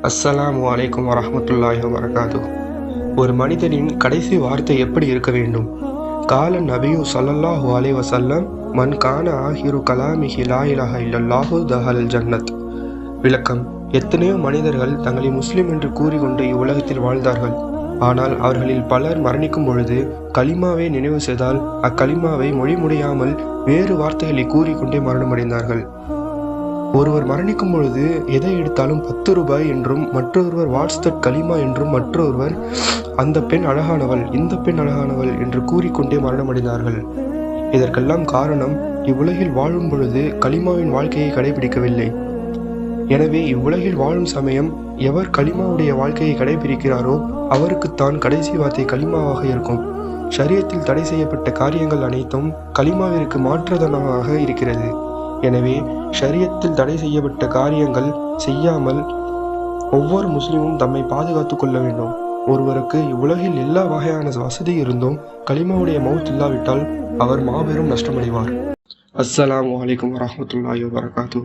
அஸ்ஸலாமு அலைக்கும் வரஹ்மத்துல்லாஹி வபரகாத்துஹு. ஒரு மனிதனின் கடைசி வார்த்தை எப்படி இருக்க வேண்டும்? கால நபியு ஸல்லல்லாஹு அலைஹி வஸல்லம், மன் கான ஆஹிரு கலாமிஹி லா இலாஹ இல்லல்லாஹு தஹல் ஜன்னத். விளக்கம்: எத்தனையோ மனிதர்கள் தங்களை முஸ்லிம் என்று கூறிக்கொண்டு இவ்வுலகத்தில் வாழ்ந்தார்கள். ஆனால் அவர்களில் பலர் மரணிக்கும் பொழுது கலிமாவை நினைவு செய்தால் அக்கலிமாவை மொழி முடியாமல் வேறு வார்த்தைகளை கூறிக்கொண்டே மரணமடைந்தார்கள். ஒருவர் மரணிக்கும் பொழுது எதை எடுத்தாலும் 10 ரூபாய் என்றும், மற்றொருவர் வாட்ஸ்தட் கலிமா என்றும், மற்றொருவர் அந்த பெண் அழகானவள், இந்த பெண் அழகானவள் என்று கூறிக்கொண்டே மரணமடைந்தார்கள். இதற்கெல்லாம் காரணம், இவ்வுலகில் வாழும் பொழுது கலிமாவின் வாழ்க்கையை கடைபிடிக்கவில்லை. எனவே இவ்வுலகில் வாழும் சமயம் எவர் கலிமாவுடைய வாழ்க்கையை கடைபிடிக்கிறாரோ அவருக்குத்தான் கடைசி வார்த்தை கலிமாவாக இருக்கும். ஷரியத்தில் தடை செய்யப்பட்ட காரியங்கள் அனைத்தும் கலிமாவிற்கு மாற்றதனமாக இருக்கிறது. எனவே ஷரியத்தில் தடை செய்யப்பட்ட காரியங்கள் செய்யாமல் ஒவ்வொரு முஸ்லிமும் தம்மை பாதுகாத்து கொள்ள வேண்டும். ஒருவருக்கு இவ்வுலகில் எல்லா வகையான வசதி இருந்தும் கலிமாவுடைய மௌத் இல்லாவிட்டால் அவர் மாபெரும் நஷ்டமடைவார். அஸ்ஸலாமு அலைக்கும் வரஹ்மத்துல்லாஹி வபரகாத்துஹு.